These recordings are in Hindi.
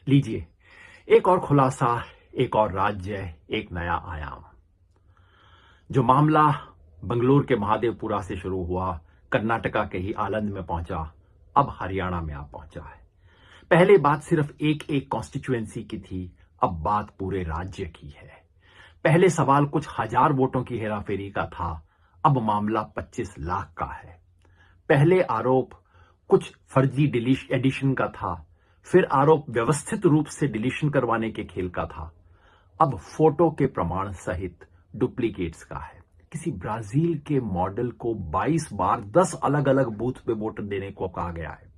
लीजिए, एक और खुलासा, एक और राज्य, एक नया आयाम। जो मामला बंगलोर के महादेवपुरा से शुरू हुआ, कर्नाटका के ही आलंद में पहुंचा, अब हरियाणा में आ पहुंचा है। पहले बात सिर्फ एक एक कॉन्स्टिट्यूएंसी की थी, अब बात पूरे राज्य की है। पहले सवाल कुछ हजार वोटों की हेराफेरी का था, अब मामला 25 लाख का है। पहले आरोप कुछ फर्जी एडिशन का था, फिर आरोप व्यवस्थित रूप से डिलीशन करवाने के खेल का था, अब फोटो के प्रमाण सहित डुप्लीकेट्स का है। किसी ब्राजील के मॉडल को 22 बार 10 अलग अलग बूथ पे वोट देने को कहा गया है।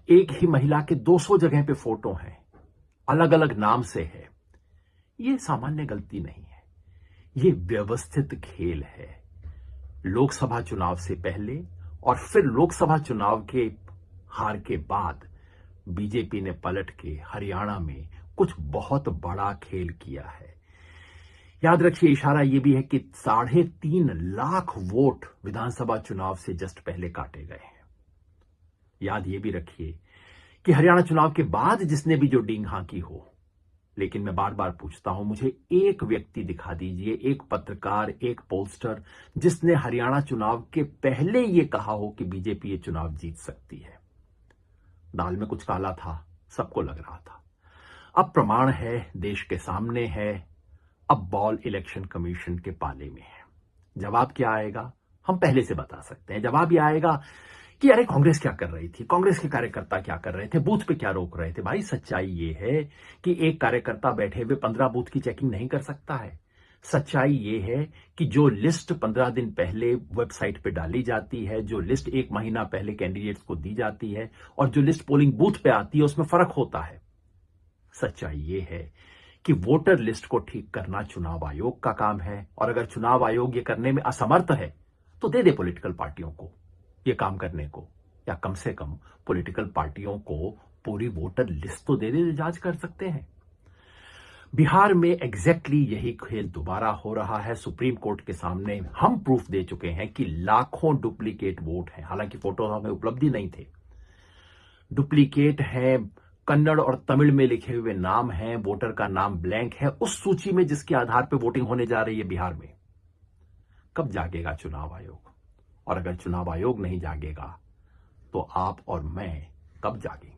एक ही महिला के 200 जगह पे फोटो हैं, अलग अलग नाम से है। ये सामान्य गलती नहीं है, ये व्यवस्थित खेल है। लोकसभा चुनाव से पहले और फिर लोकसभा चुनाव के हार के बाद बीजेपी ने पलट के हरियाणा में कुछ बहुत बड़ा खेल किया है। याद रखिए, इशारा यह भी है कि 3.5 लाख वोट विधानसभा चुनाव से जस्ट पहले काटे गए हैं। याद यह भी रखिए कि हरियाणा चुनाव के बाद जिसने भी जो डींग हाँकी हो, लेकिन मैं बार बार पूछता हूं, मुझे एक व्यक्ति दिखा दीजिए, एक पत्रकार, एक पोस्टर, जिसने हरियाणा चुनाव के पहले यह कहा हो कि बीजेपी ये चुनाव जीत सकती है। दाल में कुछ काला था, सबको लग रहा था। अब प्रमाण है, देश के सामने है, अब बॉल इलेक्शन कमीशन के पाले में है। जवाब क्या आएगा हम पहले से बता सकते हैं। जवाब यह आएगा कि अरे कांग्रेस क्या कर रही थी, कांग्रेस के कार्यकर्ता क्या कर रहे थे, बूथ पे क्या रोक रहे थे। भाई सच्चाई ये है कि एक कार्यकर्ता बैठे हुए 15 बूथ की चेकिंग नहीं कर सकता है। सच्चाई ये है कि जो लिस्ट 15 दिन पहले वेबसाइट पे डाली जाती है, जो लिस्ट 1 महीना पहले कैंडिडेट्स को दी जाती है और जो लिस्ट पोलिंग बूथ पे आती है, उसमें फर्क होता है। सच्चाई ये है कि वोटर लिस्ट को ठीक करना चुनाव आयोग का काम है, और अगर चुनाव आयोग ये करने में असमर्थ है तो दे दे पॉलिटिकल पार्टियों को ये काम करने को, या कम से कम पॉलिटिकल पार्टियों को पूरी वोटर लिस्ट तो दे दे, जांच कर सकते हैं। बिहार में एग्जैक्टली यही खेल दोबारा हो रहा है। सुप्रीम कोर्ट के सामने हम प्रूफ दे चुके हैं कि लाखों डुप्लीकेट वोट हैं, हालांकि फोटो हमें उपलब्धि नहीं थे। डुप्लीकेट है, कन्नड़ और तमिल में लिखे हुए नाम हैं, वोटर का नाम ब्लैंक है उस सूची में जिसके आधार पर वोटिंग होने जा रही है बिहार में। कब जागेगा चुनाव आयोग? और अगर चुनाव आयोग नहीं जागेगा तो आप और मैं कब जागेंगे?